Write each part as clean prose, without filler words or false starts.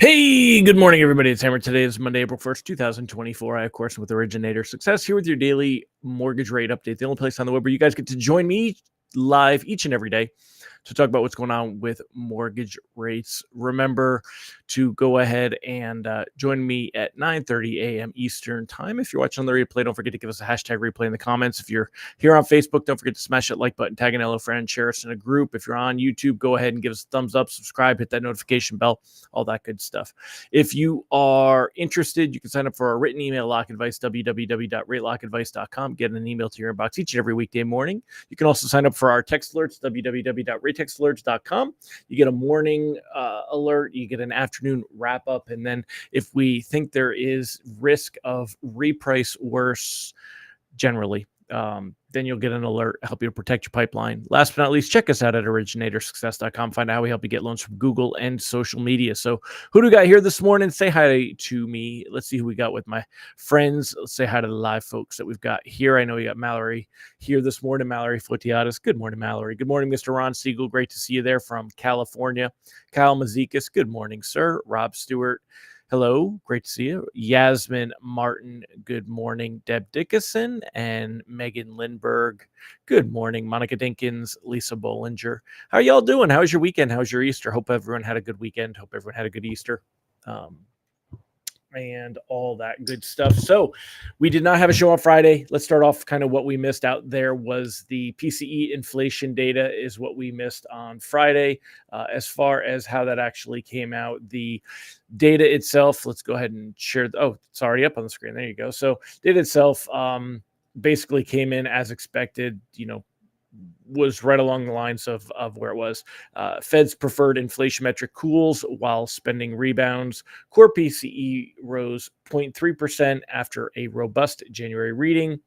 Hey, good morning, everybody. It's Hammer. Today is Monday, April 1st, 2024. I, of course, am with Originator Success here with your daily mortgage rate update, the only place on the web where you guys get to join me live each and every day to talk about what's going on with mortgage rates. Remember to go ahead and join me at 9:30 a.m. Eastern time. If you're watching on the replay, don't forget to give us a hashtag replay in the comments. If you're here on Facebook, don't forget to smash that like button, tag an hello friend, share us in a group. If you're on YouTube, go ahead and give us a thumbs up, subscribe, hit that notification bell, all that good stuff. If you are interested, you can sign up for our written email lock advice, www.ratelockadvice.com. Get an email to your inbox each and every weekday morning. You can also sign up for our text alerts, www.ratetextalerts.com. You get a morning alert, you get an afternoon wrap up, and then if we think there is risk of reprice worse generally, then you'll get an alert, help you to protect your pipeline. Last but not least, check us out at originatorssuccess.com. Find out how we help you get loans from Google and social media. So who do we got here this morning? Say hi to me. Let's see who we got with my friends. Let's say hi to the live folks that we've got here. I know we got Mallory here this morning. Mallory Fotiadis. Good morning, Mallory. Good morning, Mr. Ron Siegel. Great to see you there from California. Kyle Mazikas. Good morning, sir. Rob Stewart. Hello, great to see you. Yasmin Martin, good morning. Deb Dickinson and Megan Lindberg, good morning. Monica Dinkins, Lisa Bollinger. How are y'all doing? How was your weekend? How was your Easter? Hope everyone had a good weekend. Hope everyone had a good Easter. And all that good stuff. So we did not have a show on Friday. Let's start off kind of what we missed out there was the PCE inflation data is what we missed on Friday. As far as how that actually came out, the data itself, let's go ahead and share. It's already up on the screen. There you go. So data itself basically came in as expected, was right along the lines of where it was. Fed's preferred inflation metric cools while spending rebounds. Core PCE rose 0.3% after a robust January reading.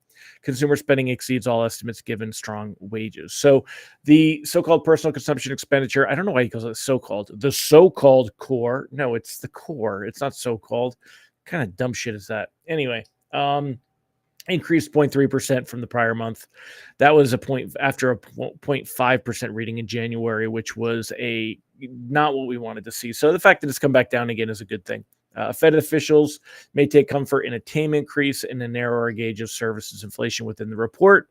Consumer spending exceeds all estimates given strong wages. So the so-called personal consumption expenditure, I don't know why he calls it so-called. The so-called core. No, it's the core. It's not so-called. What kind of dumb shit is that? Anyway, increased 0.3% from the prior month. That was after a 0.5% reading in January, which was not what we wanted to see. So the fact that it's come back down again is a good thing. Fed officials may take comfort in a tame increase in a narrower gauge of services inflation within the report.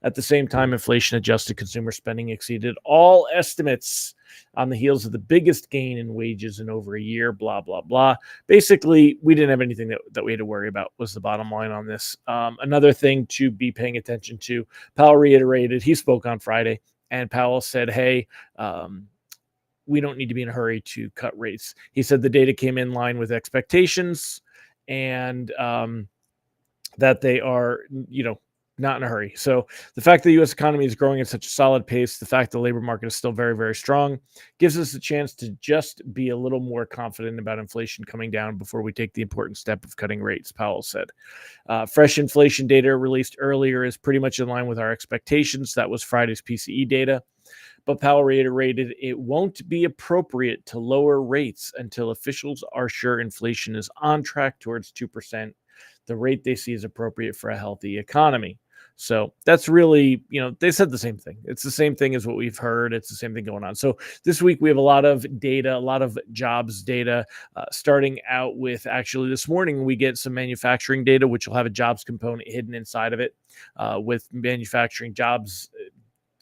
At the same time, inflation-adjusted consumer spending exceeded all estimates on the heels of the biggest gain in wages in over a year, blah, blah, blah. Basically, we didn't have anything that we had to worry about was the bottom line on this. Another thing to be paying attention to, Powell reiterated, he spoke on Friday, and Powell said, hey, we don't need to be in a hurry to cut rates. He said the data came in line with expectations and that they are, not in a hurry. So the fact that the U.S. economy is growing at such a solid pace, the fact the labor market is still very, very strong, gives us a chance to just be a little more confident about inflation coming down before we take the important step of cutting rates, Powell said. Fresh inflation data released earlier is pretty much in line with our expectations. That was Friday's PCE data. But Powell reiterated it won't be appropriate to lower rates until officials are sure inflation is on track towards 2%, the rate they see is appropriate for a healthy economy. So that's really, they said the same thing. It's the same thing as what we've heard. It's the same thing going on. So this week we have a lot of data, a lot of jobs data, starting out with actually this morning, we get some manufacturing data, which will have a jobs component hidden inside of it with manufacturing jobs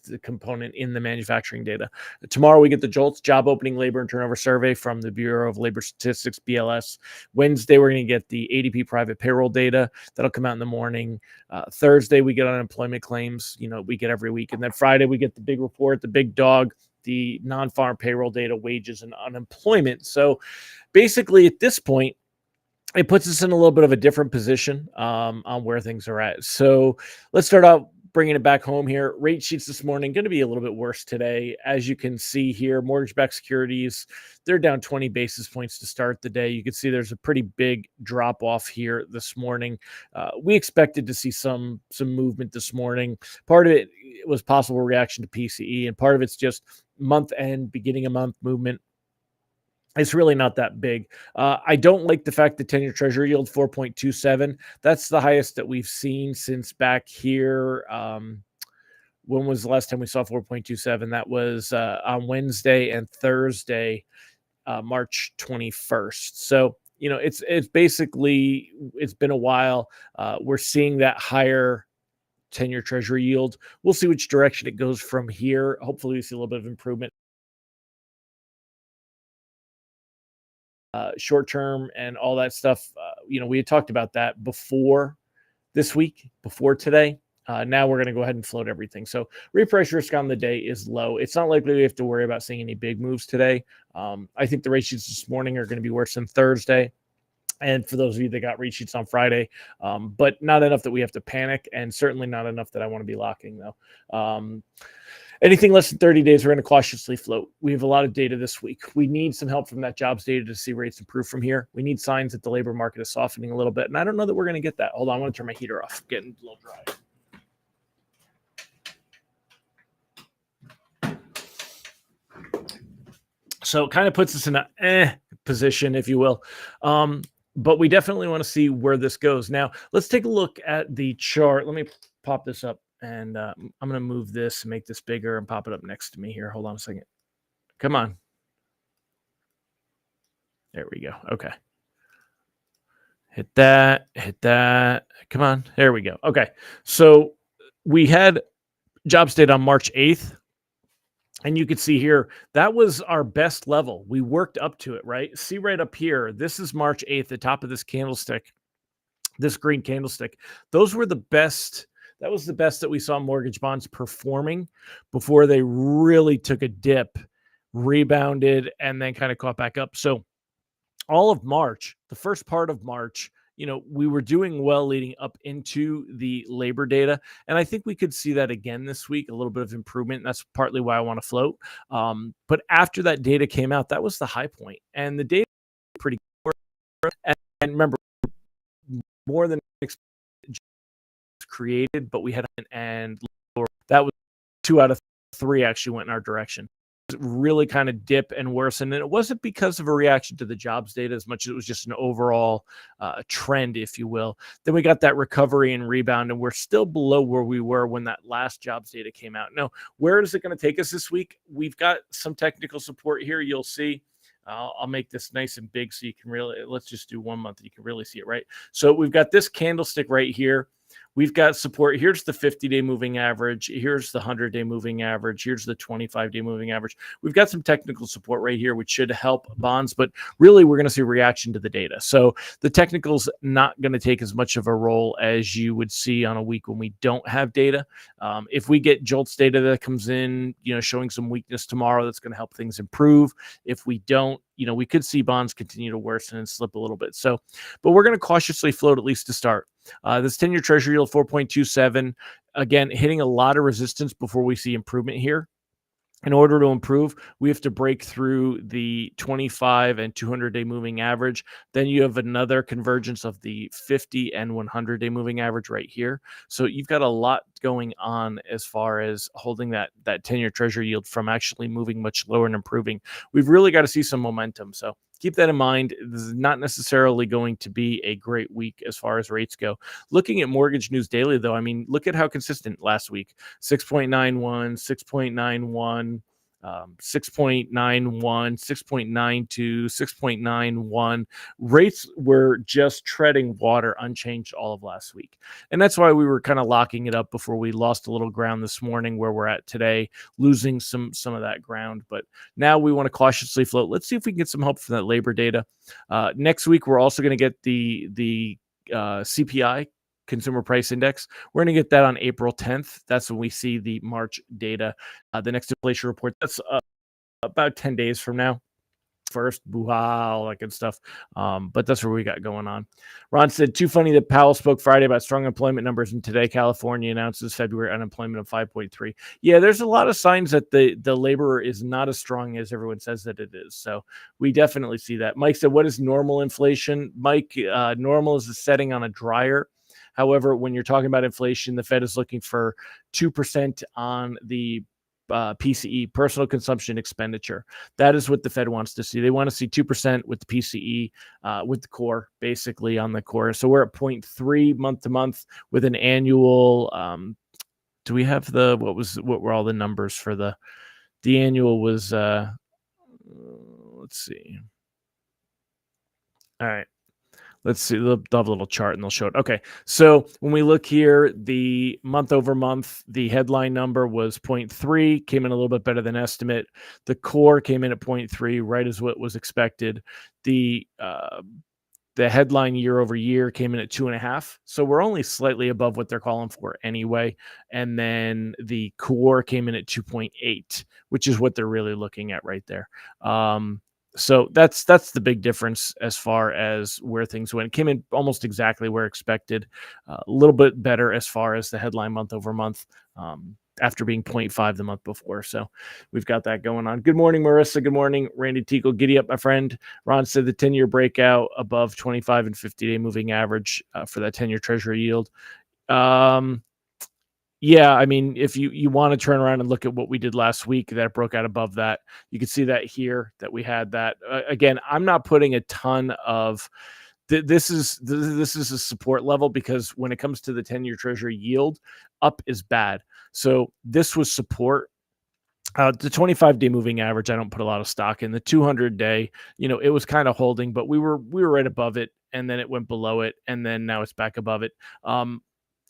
the component in the manufacturing data. Tomorrow we get the JOLTS job opening labor and turnover survey from the Bureau of Labor Statistics, BLS. Wednesday we're going to get the ADP private payroll data. That'll come out in the morning. Thursday we get unemployment claims, we get every week. And then Friday we get the big report, the big dog, the non-farm payroll data, wages and unemployment. So basically at this point, it puts us in a little bit of a different position on where things are at. So let's start out bringing it back home here. Rate sheets this morning going to be a little bit worse today. As you can see here, mortgage-backed securities, they're down 20 basis points to start the day. You can see there's a pretty big drop off here this morning. We expected to see some movement this morning. Part of it was possible reaction to PCE, and part of it's just month end, beginning of month movement. It's really not that big. I don't like the fact that 10-year treasury yield 4.27. That's the highest that we've seen since back here. When was the last time we saw 4.27? That was on Wednesday and Thursday, March 21st. So, it's basically, it's been a while. We're seeing that higher 10-year treasury yield. We'll see which direction it goes from here. Hopefully we see a little bit of improvement. Short term and all that stuff. We had talked about that before this week, before today. Now we're going to go ahead and float everything. So reprice risk on the day is low. It's not likely we have to worry about seeing any big moves today. I think the rate sheets this morning are going to be worse than Thursday. And for those of you that got rate sheets on Friday, but not enough that we have to panic, and certainly not enough that I want to be locking, though. Anything less than 30 days, we're going to cautiously float. We have a lot of data this week. We need some help from that jobs data to see rates improve from here. We need signs that the labor market is softening a little bit, and I don't know that we're going to get that. Hold on, I want to turn my heater off. I'm getting a little dry. So it kind of puts us in a position, if you will. But we definitely want to see where this goes. Now, let's take a look at the chart. Let me pop this up. And I'm going to move this, make this bigger, and pop it up next to me here. Hold on a second. Come on. There we go. Okay. Hit that. Come on. There we go. Okay. So we had jobs data on March 8th. And you could see here, that was our best level. We worked up to it, right? See right up here. This is March 8th, the top of this candlestick, this green candlestick. Those were the best. That was the best that we saw mortgage bonds performing before they really took a dip, rebounded, and then kind of caught back up. So all of March, the first part of March, we were doing well leading up into the labor data. And I think we could see that again this week, a little bit of improvement. That's partly why I want to float. But after that data came out, that was the high point. And the data was pretty good. And remember, more than created, but we had and that was 2 out of 3 actually went in our direction. It really kind of dip and worsen, and it wasn't because of a reaction to the jobs data as much as it was just an overall trend, if you will. Then we got that recovery and rebound, and we're still below where we were when that last jobs data came out. Now, where is it going to take us this week? We've got some technical support here. You'll see. I'll make this nice and big so you can really, let's just do 1 month. You can really see it, right? So we've got this candlestick right here. We've got support. Here's the 50-day moving average. Here's the 100-day moving average. Here's the 25-day moving average. We've got some technical support right here, which should help bonds, but really we're going to see a reaction to the data. So the technical's not going to take as much of a role as you would see on a week when we don't have data. If we get JOLTS data that comes in, showing some weakness tomorrow, that's going to help things improve. If we don't, we could see bonds continue to worsen and slip a little bit. So, but we're going to cautiously float at least to start. This 10-year treasury yield 4.27, again, hitting a lot of resistance before we see improvement here. In order to improve, we have to break through the 25 and 200-day moving average. Then you have another convergence of the 50 and 100-day moving average right here. So you've got a lot going on as far as holding that 10-year treasury yield from actually moving much lower and improving. We've really got to see some momentum. So keep that in mind. This is not necessarily going to be a great week as far as rates go. Looking at Mortgage News Daily, though, I mean, look at how consistent last week. 6.91, 6.91, 6.91, 6.92, 6.91. Rates were just treading water unchanged all of last week. And that's why we were kind of locking it up before we lost a little ground this morning where we're at today, losing some of that ground. But now we want to cautiously float. Let's see if we can get some help from that labor data. Next week, we're also going to get the CPI, Consumer Price Index. We're going to get that on April 10th. That's when we see the March data. The next inflation report, that's about 10 days from now. first, boo-ha, all that good stuff. But that's what we got going on. Ron said, too funny that Powell spoke Friday about strong employment numbers, and today California announces February unemployment of 5.3. Yeah, there's a lot of signs that the labor is not as strong as everyone says that it is. So we definitely see that. Mike said, what is normal inflation? Mike, normal is the setting on a dryer. However, when you're talking about inflation, the Fed is looking for 2% on the PCE, personal consumption expenditure. That is what the Fed wants to see. They want to see 2% with the PCE, with the core, basically on the core. So we're at 0.3 month to month with an annual. Do we have what were all the numbers for the annual was, let's see. All right. Let's see. They'll have a little chart and they'll show it. Okay. So when we look here, the month over month, the headline number was 0.3, came in a little bit better than estimate. The core came in at 0.3, right as what was expected. The headline year over year came in at 2.5. So we're only slightly above what they're calling for anyway. And then the core came in at 2.8, which is what they're really looking at right there. So that's the big difference as far as where things went. It came in almost exactly where expected, a little bit better as far as the headline month over month, after being 0.5 the month before. So we've got that going on. Good morning, Marissa. Good morning, Randy Teagle. Giddy up, my friend. Ron said the 10-year breakout above 25 and 50-day moving average for that 10-year treasury yield. Yeah, I mean, if you want to turn around and look at what we did last week, that broke out above that. You can see that here, that we had that. Again, I'm not putting a ton of this is a support level, because when it comes to the 10-year treasury yield, up is bad. So this was support. The 25-day moving average, I don't put a lot of stock in. The 200-day, it was kind of holding, but we were right above it, and then it went below it, and then now it's back above it.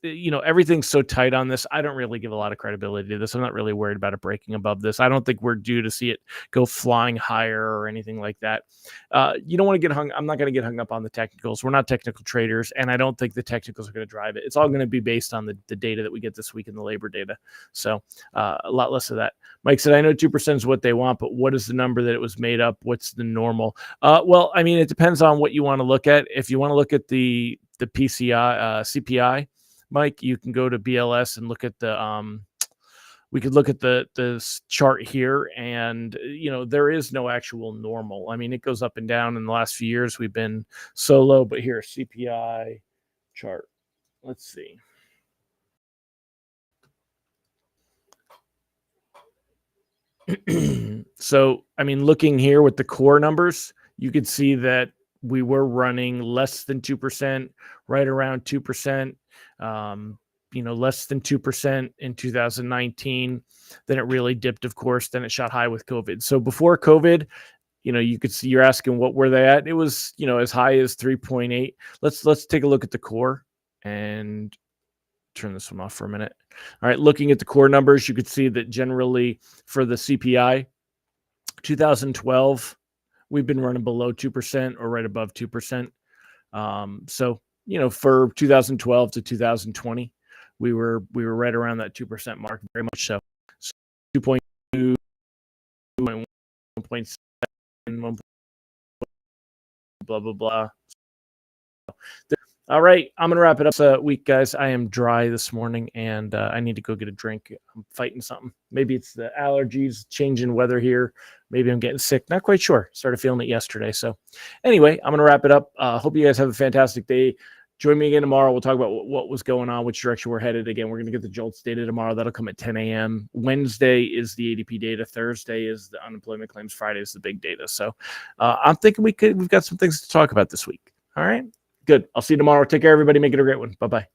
Everything's so tight on this. I don't really give a lot of credibility to this. I'm not really worried about it breaking above this. I don't think we're due to see it go flying higher or anything like that. You don't want to get I'm not going to get hung up on the technicals. We're not technical traders, and I don't think the technicals are going to drive it. It's all going to be based on the data that we get this week in the labor data. So a lot less of that. Mike said, I know 2% is what they want, but what is the number that it was made up? What's the normal? Well, I mean, it depends on what you want to look at. If you want to look at the PCI, CPI, Mike, you can go to BLS and look at we could look at the chart here, and there is no actual normal. I mean, it goes up and down. In the last few years, we've been so low, but here, CPI chart. Let's see. So, I mean, looking here with the core numbers, you could see that we were running less than 2%, right around 2%. Less than 2% in 2019. Then it really dipped, of course. Then it shot high with COVID. So before COVID, you could see, you're asking what were they at? It was, as high as 3.8. Let's take a look at the core and turn this one off for a minute. All right, looking at the core numbers, you could see that generally for the CPI, 2012, we've been running below 2% or right above 2%. So, for 2012 to 2020, we were right around that 2% mark, very much so. 2.2, 1.7, blah, blah, blah. All right, I'm going to wrap it up this week, guys. I am dry this morning, and I need to go get a drink. I'm fighting something. Maybe it's the allergies, changing weather here. Maybe I'm getting sick. Not quite sure. Started feeling it yesterday. So anyway, I'm going to wrap it up. Hope you guys have a fantastic day. Join me again tomorrow. We'll talk about what was going on, which direction we're headed. Again, we're going to get the JOLTS data tomorrow. That'll come at 10 a.m. Wednesday is the ADP data. Thursday is the unemployment claims. Friday is the big data. So I'm thinking we've got some things to talk about this week. All right. Good. I'll see you tomorrow. Take care, everybody. Make it a great one. Bye-bye.